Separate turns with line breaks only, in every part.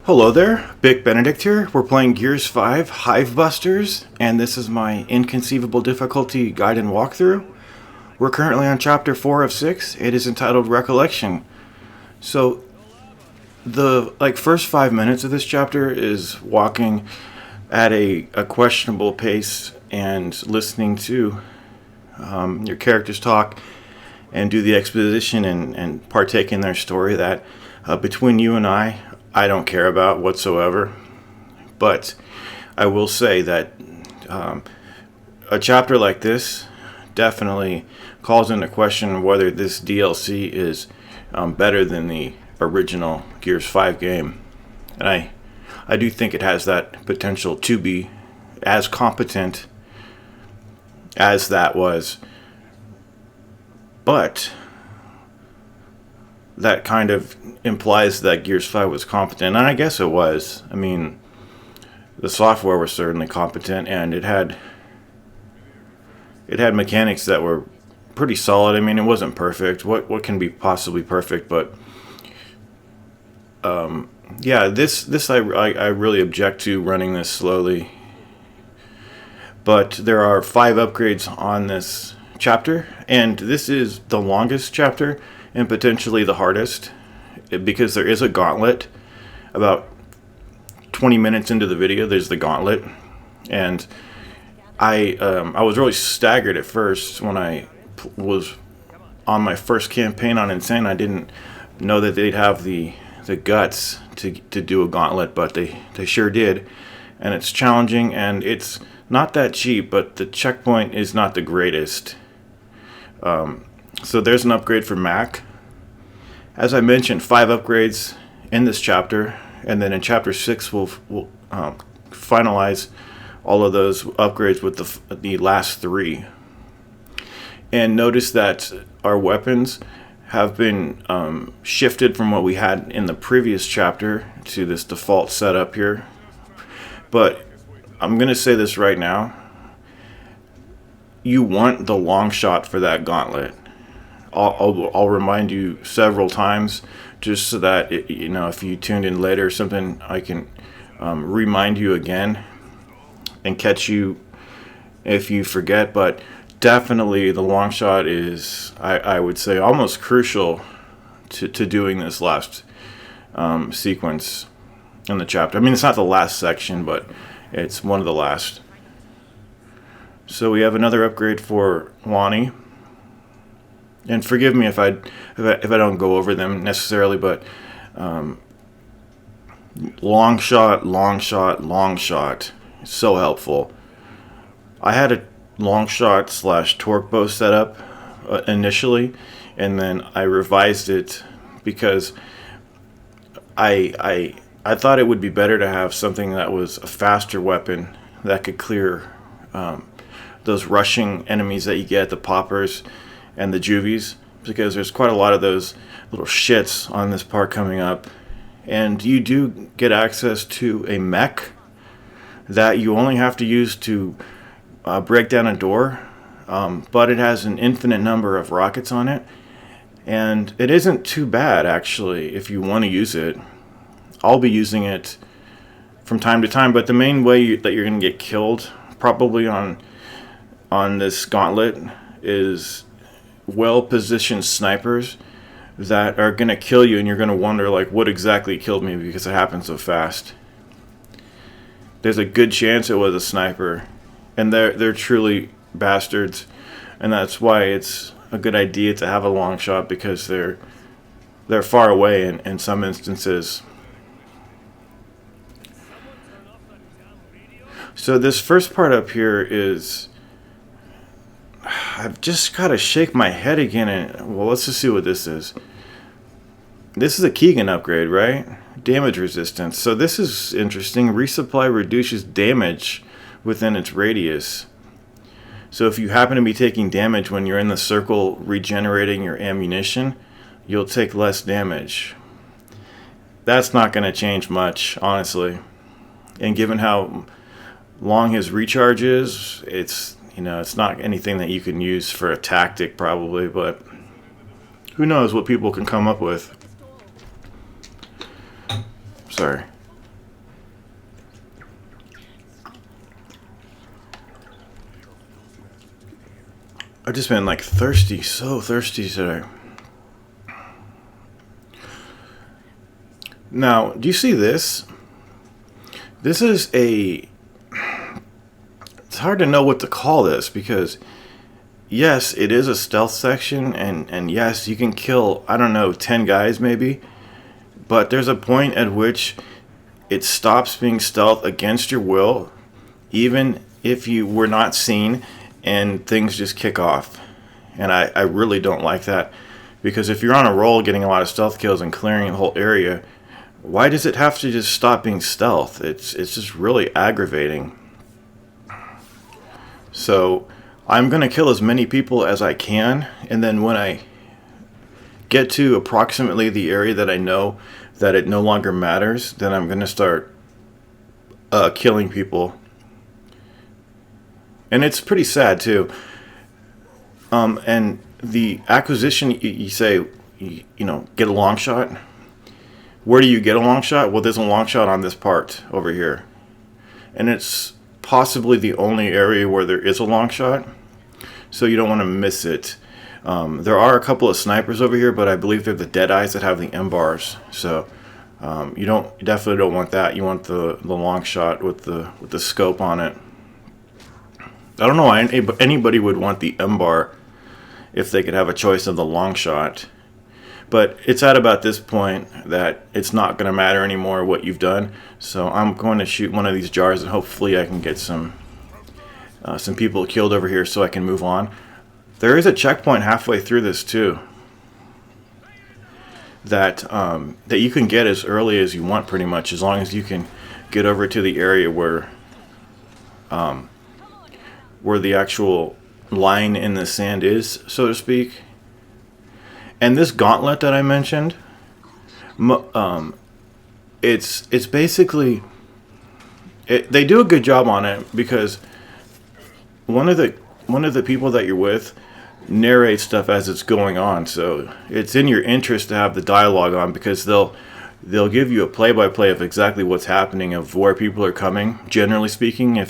Hello there, Big Benedict here. We're playing Gears 5 Hivebusters, and this is my Inconceivable difficulty guide and walkthrough. We're currently on Chapter 4 of 6. It is entitled Recollection. So, the first 5 minutes of this chapter is walking at a questionable pace and listening to your characters talk and do the exposition and partake in their story that between you and I don't care about whatsoever. But I will say that a chapter like this definitely calls into question whether this DLC is better than the original Gears 5 game. And I do think it has that potential to be as competent as that was. But that kind of implies that Gears 5 was competent, and I guess it was. I mean, the software was certainly competent, and it had mechanics that were pretty solid. I mean, it wasn't perfect. What can be possibly perfect? But yeah, this I really object to running this slowly. But there are 5 upgrades on this chapter, and this is the longest chapter and potentially the hardest, because there is a gauntlet. About 20 minutes into the video, there's the gauntlet, and I was really staggered at first when I was on my first campaign on Insane. I didn't know that they'd have the guts to do a gauntlet, but they sure did, and it's challenging, and it's not that cheap, but the checkpoint is not the greatest. So there's an upgrade for Mac. As I mentioned, 5 upgrades in this chapter, and then in Chapter 6 we'll finalize all of those upgrades with the last 3. And notice that our weapons have been shifted from what we had in the previous chapter to this default setup here. But I'm going to say this right now. You want the long shot for that gauntlet. I'll remind you several times, just so that if you tuned in later or something, I can remind you again and catch you if you forget. But definitely the long shot is, I would say, almost crucial to doing this last sequence in the chapter. I mean, it's not the last section, but it's one of the last. So we have another upgrade for Lahni. And forgive me if I don't go over them necessarily, but long shot, long shot, long shot. It's so helpful. I had a long shot / torque bow set up initially, and then I revised it because I thought it would be better to have something that was a faster weapon that could clear those rushing enemies that you get, the poppers and the juvies, because there's quite a lot of those little shits on this part coming up. And you do get access to a mech that you only have to use to break down a door, but it has an infinite number of rockets on it, and it isn't too bad actually if you want to use it. I'll be using it from time to time, but the main way that you're going to get killed probably on this gauntlet is well-positioned snipers that are going to kill you, and you're going to wonder what exactly killed me, because it happens so fast. There's a good chance it was a sniper, and they're truly bastards, and that's why it's a good idea to have a long shot, because they're far away in some instances. So this first part up here is, I've just got to shake my head again, and well, let's just see what this is. This is a Keegan upgrade, right? Damage resistance. So this is interesting. Resupply reduces damage within its radius. So if you happen to be taking damage when you're in the circle regenerating your ammunition, you'll take less damage. That's not going to change much, honestly. And given how long his recharge is, it's not anything that you can use for a tactic probably, but who knows what people can come up with. Sorry. I've just been like thirsty, so thirsty today. Now, do you see this? This is a... It's hard to know what to call this because, yes, it is a stealth section, and yes, you can kill, I don't know, 10 guys maybe. But there's a point at which it stops being stealth against your will, even if you were not seen, and things just kick off. And I really don't like that, because if you're on a roll getting a lot of stealth kills and clearing the whole area, why does it have to just stop being stealth? It's just really aggravating. So I'm going to kill as many people as I can, and then when I get to approximately the area that I know that it no longer matters, then I'm going to start killing people. And it's pretty sad too. And the acquisition, you say, you know, get a long shot. Where do you get a long shot? Well, there's a long shot on this part over here. And it's possibly the only area where there is a long shot. So you don't want to miss it. There are a couple of snipers over here, but I believe they're the dead eyes that have the M bars. So you definitely don't want that. You want the long shot with the scope on it. I don't know why anybody would want the M bar if they could have a choice of the long shot. But it's at about this point that it's not going to matter anymore what you've done. So I'm going to shoot one of these jars, and hopefully I can get some people killed over here so I can move on. There is a checkpoint halfway through this too, that you can get as early as you want, pretty much, as long as you can get over to the area where the actual line in the sand is, so to speak. And this gauntlet that I mentioned, it's basically, they do a good job on it, because one of the people that you're with narrates stuff as it's going on. So it's in your interest to have the dialogue on, because they'll give you a play-by-play of exactly what's happening, of where people are coming, generally speaking.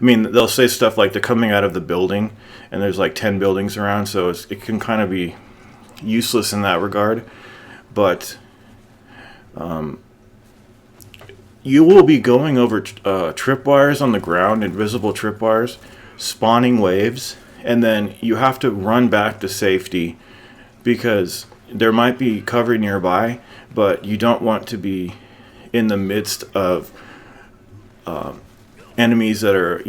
They'll say stuff like they're coming out of the building, and there's like 10 buildings around, so it can kind of be useless in that regard. But you will be going over tripwires on the ground, invisible tripwires, spawning waves, and then you have to run back to safety, because there might be cover nearby, but you don't want to be in the midst of enemies that are,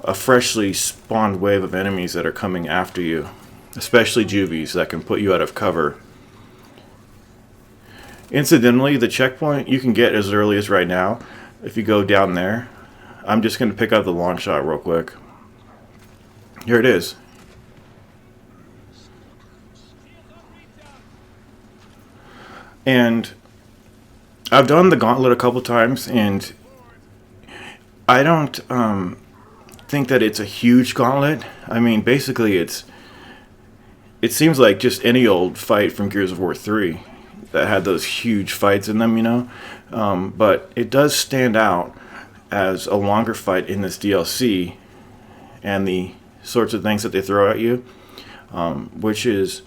a freshly spawned wave of enemies that are coming after you, especially juvies that can put you out of cover. Incidentally, the checkpoint you can get as early as right now. If you go down there, I'm just going to pick up the long shot real quick. Here it is. And I've done the gauntlet a couple times, and I don't think that it's a huge gauntlet. Basically it seems like just any old fight from Gears of War 3 that had those huge fights in them, but it does stand out as a longer fight in this DLC, and the sorts of things that they throw at you, which is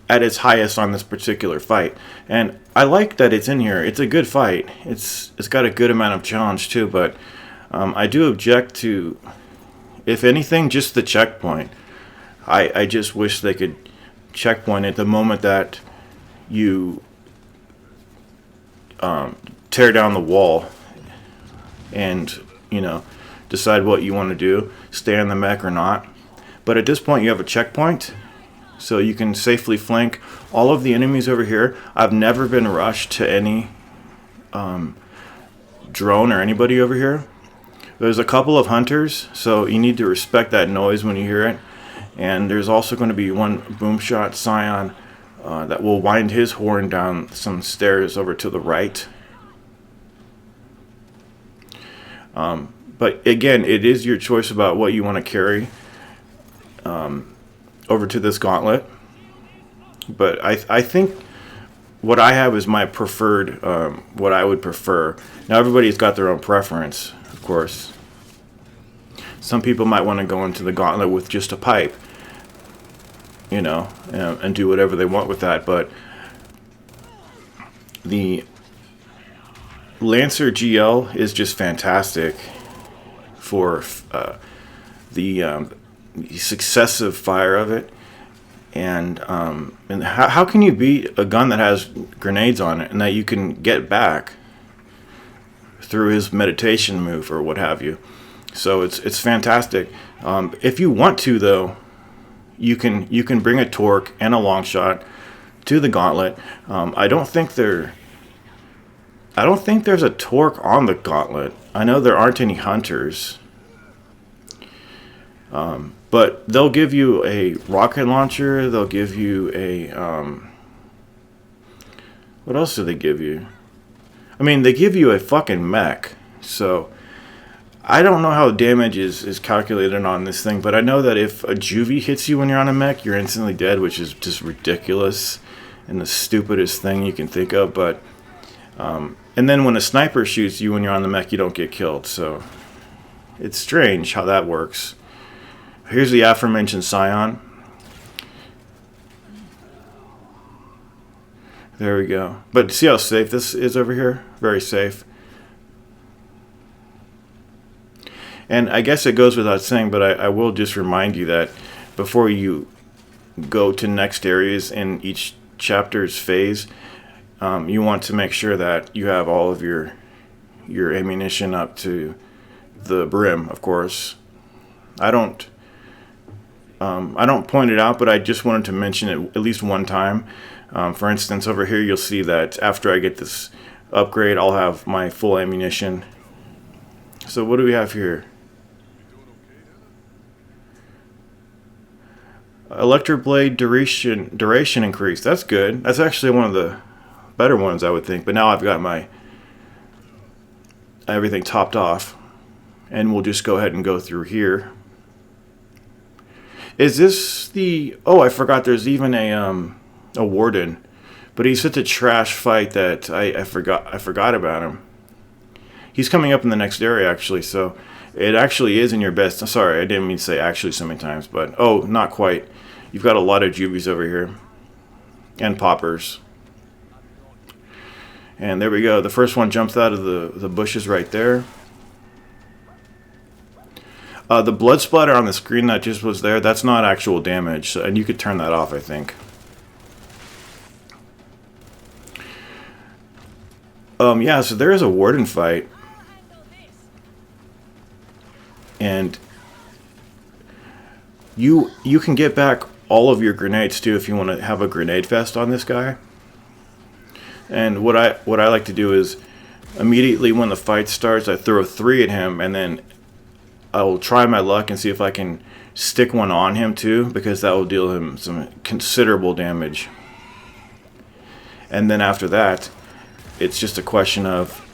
at its highest on this particular fight. And I like that it's in here. It's a good fight. It's got a good amount of challenge too, but I do object to, if anything, just the checkpoint. I just wish they could checkpoint at the moment that you tear down the wall and decide what you want to do, stay on the mech or not. But at this point you have a checkpoint, so you can safely flank all of the enemies over here. I've never been rushed to any drone or anybody over here. There's a couple of hunters, so you need to respect that noise when you hear it. And there's also going to be one boomshot scion that will wind his horn down some stairs over to the right. But again, it is your choice about what you want to carry over to this gauntlet. But I think what I have is my preferred, what I would prefer. Now everybody's got their own preference, of course. Some people might want to go into the gauntlet with just a pipe, you know, and do whatever they want with that. But the Lancer GL is just fantastic for the successive fire of it. And how can you beat a gun that has grenades on it and that you can get back through his meditation move or what have you? So it's fantastic. If you want to, though, you can bring a torque and a long shot to the gauntlet. I don't think there's a torque on the gauntlet. I know there aren't any hunters. But they'll give you a rocket launcher. They'll give you a what else do they give you? I mean, they give you a fucking mech. So I don't know how damage is calculated on this thing, but I know that if a juvie hits you when you're on a mech, you're instantly dead, which is just ridiculous and the stupidest thing you can think of. But and then when a sniper shoots you when you're on the mech, you don't get killed. So it's strange how that works. Here's the aforementioned Scion. There we go. But see how safe this is over here? Very safe. And I guess it goes without saying, but I will just remind you that before you go to next areas in each chapter's phase, you want to make sure that you have all of your ammunition up to the brim, of course. I don't point it out, but I just wanted to mention it at least one time. For instance, over here you'll see that after I get this upgrade, I'll have my full ammunition. So what do we have here? Electroblade duration increase. That's good. That's actually one of the better ones, I would think. But now I've got my everything topped off, and we'll just go ahead and go through here. Is this the... Oh, I forgot there's even a warden. But he's such a trash fight that I forgot about him. He's coming up in the next area, actually, so it actually is in your best... Sorry, I didn't mean to say actually so many times, but... Oh, not quite. You've got a lot of juvies over here. And poppers. And there we go. The first one jumps out of the bushes right there. The blood splatter on the screen that just was there, that's not actual damage. So, and you could turn that off, I think. Yeah, so there is a warden fight. And you can get back all of your grenades too if you want to have a grenade fest on this guy. And what I like to do is immediately when the fight starts, I throw 3 at him, and then I will try my luck and see if I can stick one on him too, because that will deal him some considerable damage. And then after that, it's just a question of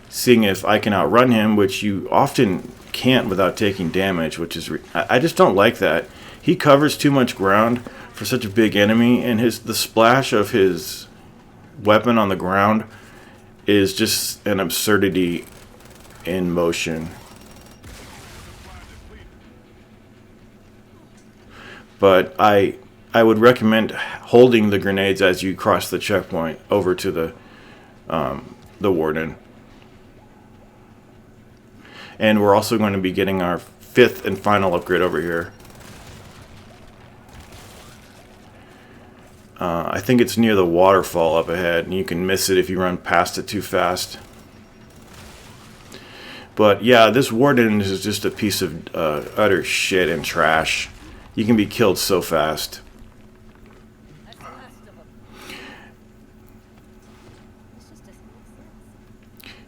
seeing if I can outrun him, which you often can't without taking damage, which is... I just don't like that. He covers too much ground for such a big enemy, and the splash of his weapon on the ground is just an absurdity in motion. But I would recommend holding the grenades as you cross the checkpoint over to the warden. And we're also going to be getting our 5th and final upgrade over here. I think it's near the waterfall up ahead, and you can miss it if you run past it too fast. But yeah, this warden is just a piece of utter shit and trash. You can be killed so fast.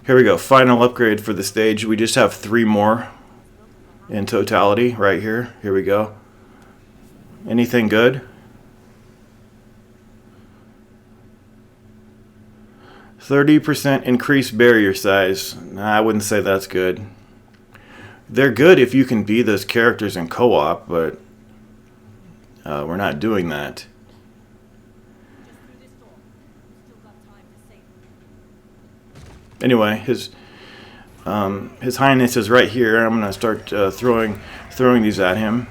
Here we go, final upgrade for the stage. We just have 3 more in totality right here. Here we go. Anything good? 30% increased barrier size. Nah, I wouldn't say that's good. They're good if you can be those characters in co-op, but we're not doing that. Anyway, His Highness is right here. I'm going to start throwing these at him.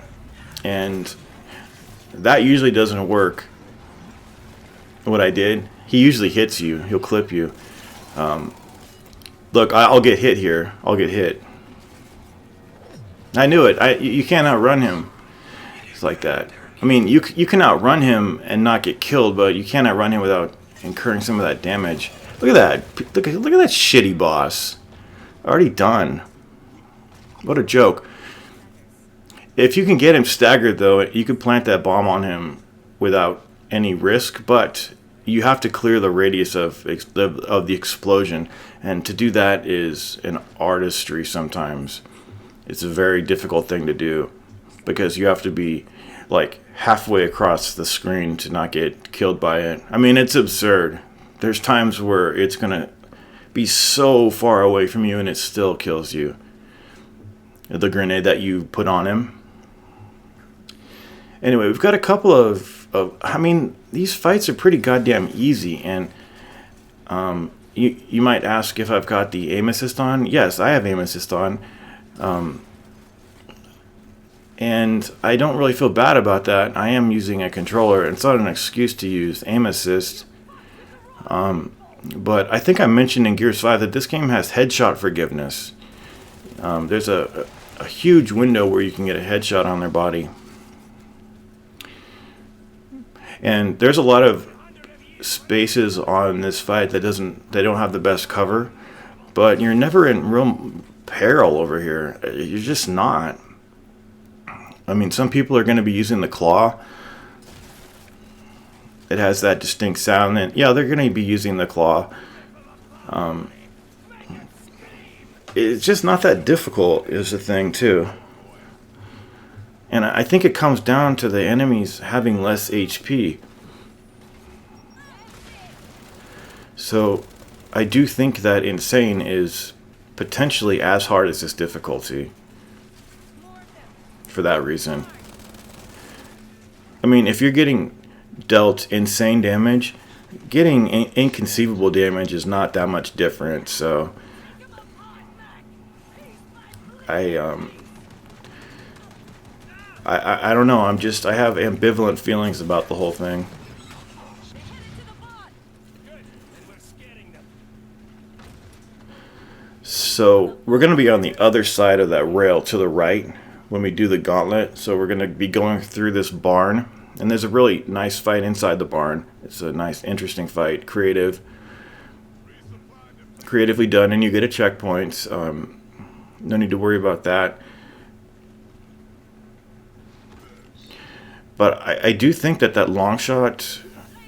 And that usually doesn't work. What I did, he usually hits you. He'll clip you. Look, I'll get hit here. I'll get hit. I knew it. You can't outrun him. It's like that. I mean, you can outrun him and not get killed, but you can't outrun him without incurring some of that damage. Look at that. Look at that shitty boss. Already done. What a joke. If you can get him staggered, though, you can plant that bomb on him without any risk, but you have to clear the radius of the explosion, and to do that is an artistry sometimes. It's a very difficult thing to do because you have to be like halfway across the screen to not get killed by it. I mean, it's absurd. There's times where it's gonna be so far away from you and it still kills you. The grenade that you put on him. Anyway, we've got a couple of I mean, these fights are pretty goddamn easy, and you might ask if I've got the aim assist on. Yes, I have aim assist on. And I don't really feel bad about that. I am using a controller. It's not an excuse to use aim assist. But I think I mentioned in Gears 5 that this game has headshot forgiveness. There's a huge window where you can get a headshot on their body. And there's a lot of spaces on this fight that they don't have the best cover. But you're never in real peril over here. You're just not. I mean, some people are going to be using the claw. It has that distinct sound, and yeah, they're going to be using the claw. It's just not that difficult, is the thing, too. And I think it comes down to the enemies having less HP. So I do think that Insane is potentially as hard as this difficulty. For that reason. I mean, if you're getting dealt insane damage, getting inconceivable damage is not that much different. So I don't know. I have ambivalent feelings about the whole thing. So we're going to be on the other side of that rail to the right when we do the gauntlet. So we're going to be going through this barn, and there's a really nice fight inside the barn. It's a nice, interesting fight, creatively done, and you get a checkpoint. No need to worry about that. But I do think that long shot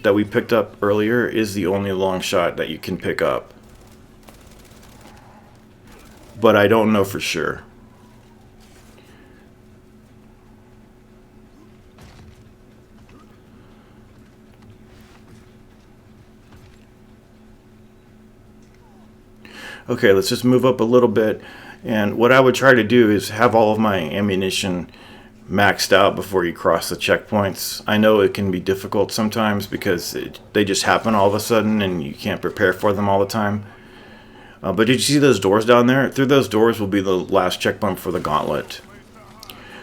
that we picked up earlier is the only long shot that you can pick up. But I don't know for sure. Okay, let's just move up a little bit. And what I would try to do is have all of my ammunition maxed out before you cross the checkpoints. I know it can be difficult sometimes because they just happen all of a sudden and you can't prepare for them all the time. But did you see those doors down there? Through those doors will be the last checkpoint for the gauntlet.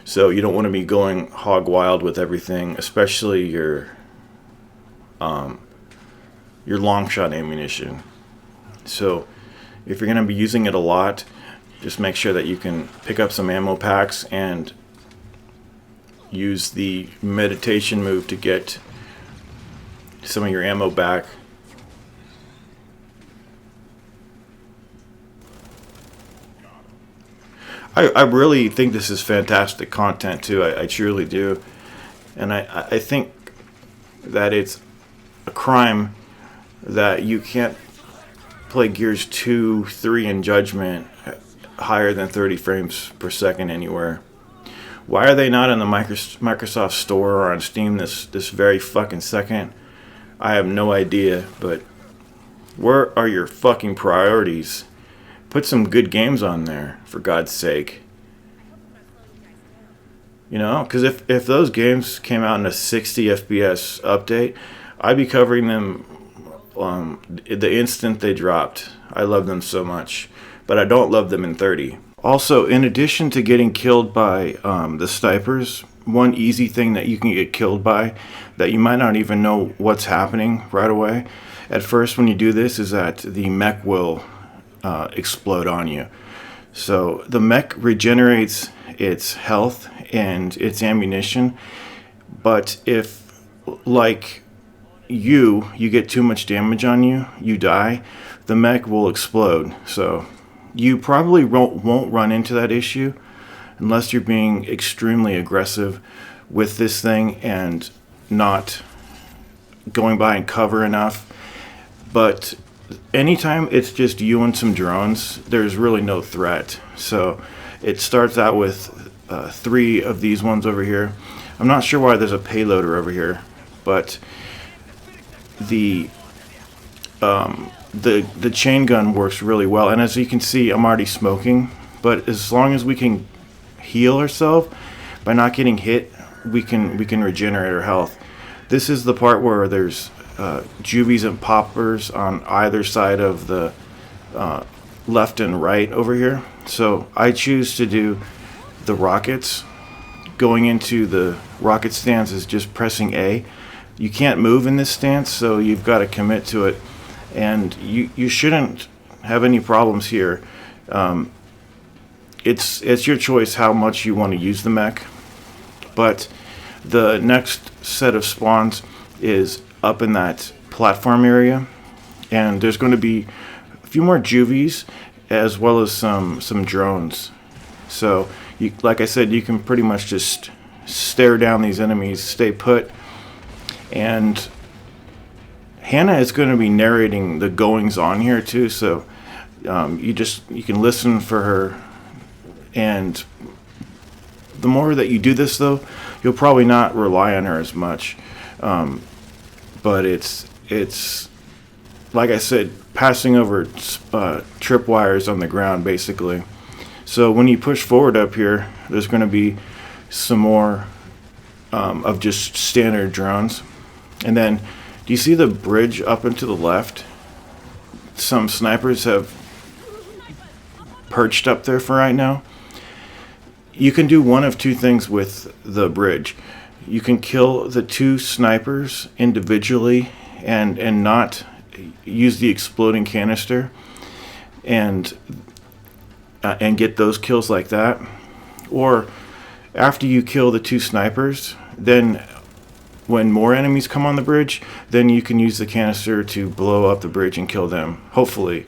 So you don't want to be going hog wild with everything, especially your long shot ammunition. So if you're going to be using it a lot, just make sure that you can pick up some ammo packs and use the meditation move to get some of your ammo back. I really think this is fantastic content too. I truly do. And I think that it's a crime that you can't play Gears 2, 3, and Judgment higher than 30 frames per second anywhere. Why are they not in the Microsoft Store or on Steam this very fucking second? I have no idea, but where are your fucking priorities? Put some good games on there, for God's sake. You know, because if those games came out in a 60 FPS update, I'd be covering them the instant they dropped. I love them so much, but I don't love them in 30. Also, in addition to getting killed by the snipers, one easy thing that you can get killed by that you might not even know what's happening right away at first when you do this is that the mech will explode on you. So the mech regenerates its health and its ammunition, but if, like you get too much damage on you, you die, the mech will explode. So you probably won't run into that issue unless you're being extremely aggressive with this thing and not going by in cover enough. But anytime it's just you and some drones, there's really no threat. So it starts out with 3 of these ones over here. I'm not sure why there's a payloader over here, but the chain gun works really well. And as you can see, I'm already smoking, but as long as we can heal ourselves by not getting hit, we can regenerate our health. This is the part where there's juvies and poppers on either side of the left and right over here. So I choose to do the rockets. Going into the rocket stance is just pressing A. You can't move in this stance, so you've got to commit to it, and you shouldn't have any problems here. It's your choice how much you want to use the mech, but the next set of spawns is up in that platform area, and there's going to be a few more juvies as well as some drones. So like I said, you can pretty much just stare down these enemies, stay put, and Hannah is going to be narrating the goings on here too, so you can listen for her. And the more that you do this, though, you'll probably not rely on her as much. But it's like I said, passing over tripwires on the ground, basically. So when you push forward up here, there's going to be some more of just standard drones. And then, do you see the bridge up and to the left? Some snipers have perched up there for right now. You can do one of two things with the bridge. You can kill the 2 snipers individually and not use the exploding canister and get those kills like that. Or after you kill the 2 snipers, then when more enemies come on the bridge, then you can use the canister to blow up the bridge and kill them. Hopefully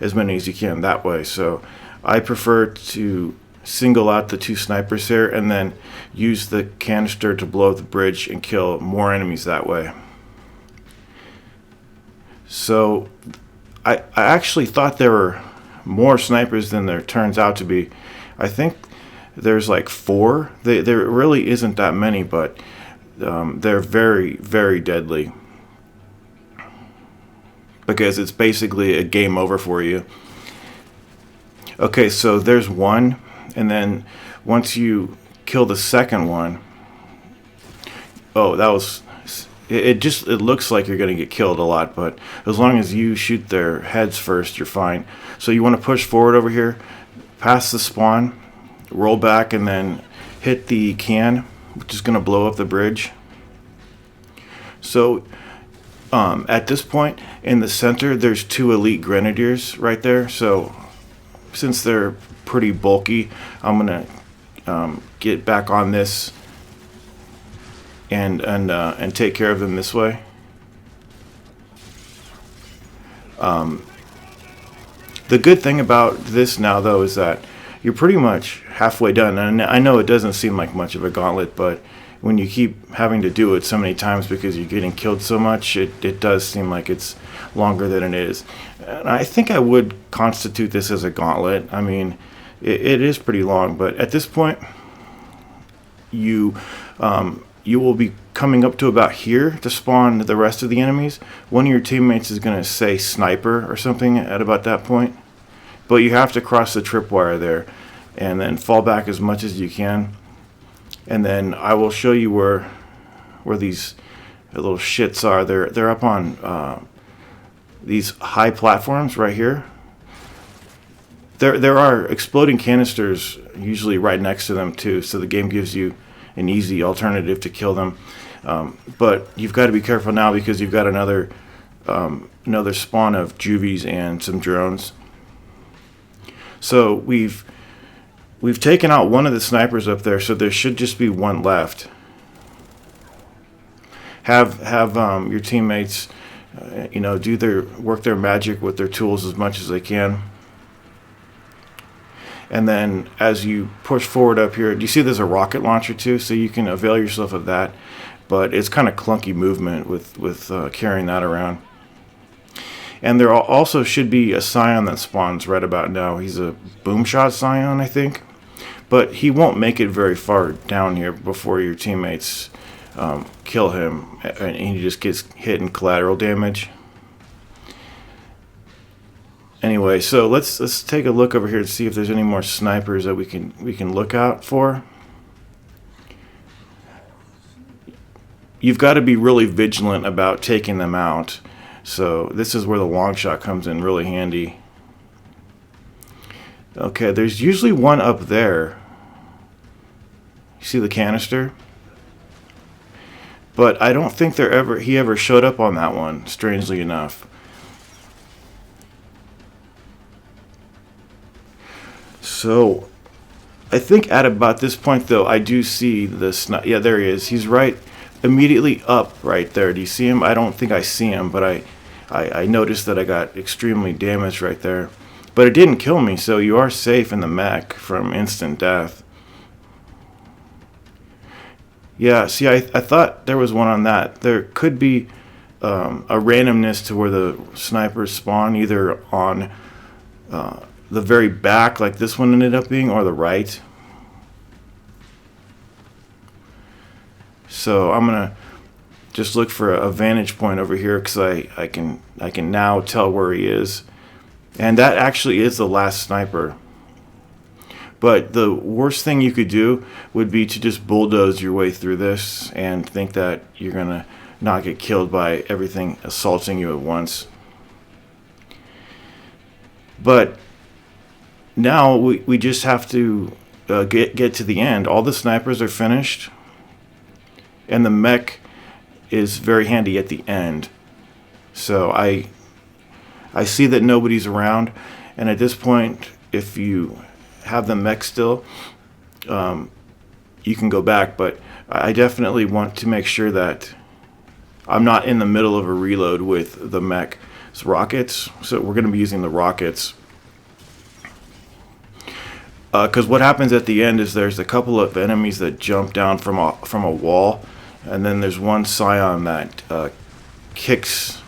as many as you can that way. So I prefer to single out the 2 snipers here and then use the canister to blow up the bridge and kill more enemies that way. So I actually thought there were more snipers than there turns out to be. I think there's like 4. There really isn't that many, but they're very, very deadly because it's basically a game over for you. Okay, so there's one, and then once you kill the second one, oh, that was it looks like you're going to get killed a lot, but as long as you shoot their heads first, you're fine. So you want to push forward over here, past the spawn, roll back, and then hit the can, which is going to blow up the bridge. So at this point in the center, there's 2 elite grenadiers right there. So since they're pretty bulky, I'm going to get back on this and take care of them this way. The good thing about this now, though, is that you're pretty much halfway done. And I know it doesn't seem like much of a gauntlet, but when you keep having to do it so many times because you're getting killed so much, it does seem like it's longer than it is. And I think I would constitute this as a gauntlet. I mean, it is pretty long, but at this point, you will be coming up to about here to spawn the rest of the enemies. One of your teammates is going to say sniper or something at about that point, but you have to cross the tripwire there and then fall back as much as you can. And then I will show you where these little shits are. They're up on these high platforms right here, there are exploding canisters usually right next to them too, so the game gives you an easy alternative to kill them. But you've got to be careful now because you've got another spawn of juvies and some drones. So we've taken out one of the snipers up there, so there should just be one left. Have your teammates, work their magic with their tools as much as they can. And then as you push forward up here, do you see there's a rocket launcher too? So you can avail yourself of that. But it's kind of clunky movement with carrying that around. And there also should be a scion that spawns right about now. He's a boomshot scion, I think. But he won't make it very far down here before your teammates kill him. And he just gets hit in collateral damage. Anyway, so let's take a look over here to see if there's any more snipers that we can look out for. You've got to be really vigilant about taking them out. So this is where the long shot comes in really handy. Okay, there's usually one up there. You see the canister? But I don't think he ever showed up on that one, strangely enough. So, I think at about this point, though, I do see the yeah, there he is. He's right immediately up right there. Do you see him? I don't think I see him, but I noticed that I got extremely damaged right there. But it didn't kill me, so you are safe in the mech from instant death. Yeah, see, I thought there was one on that. There could be a randomness to where the snipers spawn, either on the very back, like this one ended up being, or the right. So I'm gonna just look for a vantage point over here because I can now tell where he is, and that actually is the last sniper. But the worst thing you could do would be to just bulldoze your way through this and think that you're gonna not get killed by everything assaulting you at once. But now we just have to get to the end. All the snipers are finished, and the mech is very handy at the end. So I see that nobody's around, and at this point, if you have the mech still, you can go back. But I definitely want to make sure that I'm not in the middle of a reload with the mech's rockets. So we're going to be using the rockets. Because what happens at the end is there's a couple of enemies that jump down from a wall, and then there's one scion that kicks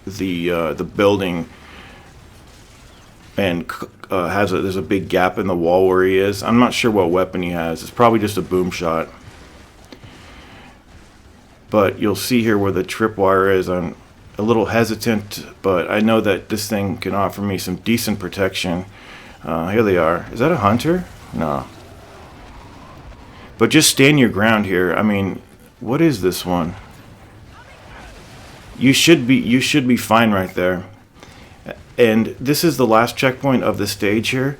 the building and there's a big gap in the wall where he is. I'm not sure what weapon he has. It's probably just a boom shot. But you'll see here where the tripwire is. I'm a little hesitant, but I know that this thing can offer me some decent protection. Here they are. Is that a hunter? No. But just stand your ground here. I mean, what is this one? You should be fine right there. And this is the last checkpoint of the stage here,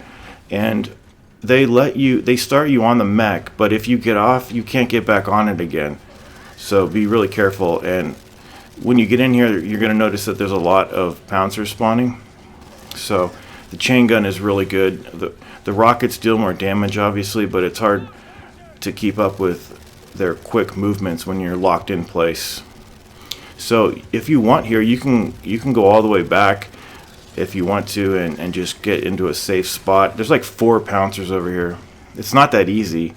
and they start you on the mech, but if you get off, you can't get back on it again. So be really careful. And when you get in here, you're going to notice that there's a lot of pouncers spawning. So the chain gun is really good. The rockets deal more damage, obviously, but it's hard to keep up with their quick movements when you're locked in place. So if you want here, you can go all the way back if you want to and just get into a safe spot. There's like 4 pouncers over here. It's not that easy,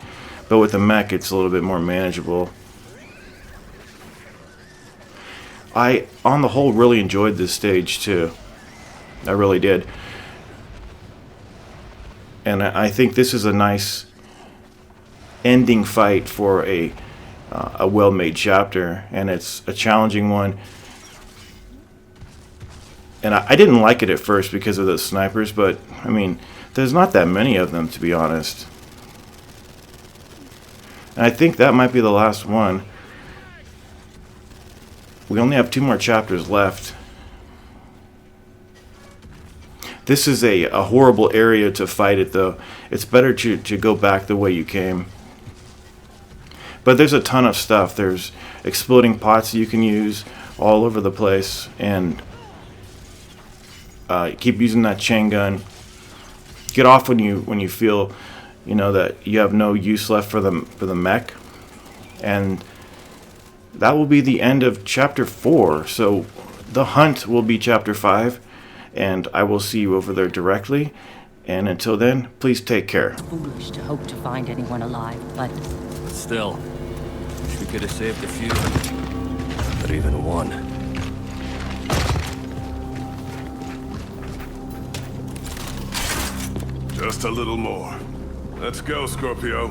but with the mech, it's a little bit more manageable. I, on the whole, really enjoyed this stage too. I really did. And I think this is a nice ending fight for a well-made chapter, and it's a challenging one. And I didn't like it at first because of those snipers, but I mean, there's not that many of them, to be honest. And I think that might be the last one. We only have 2 more chapters left. This is a horrible area to fight it, though. It's better to go back the way you came. But there's a ton of stuff. There's exploding pots you can use all over the place, and keep using that chain gun. Get off when you feel, that you have no use left for the mech, and that will be the end of chapter 4. So the hunt will be chapter 5, and I will see you over there directly. And until then, please take care.
It's foolish to hope to find anyone alive, but
Still, wish we could have saved a few, but even one.
Just a little more. Let's go, Scorpio.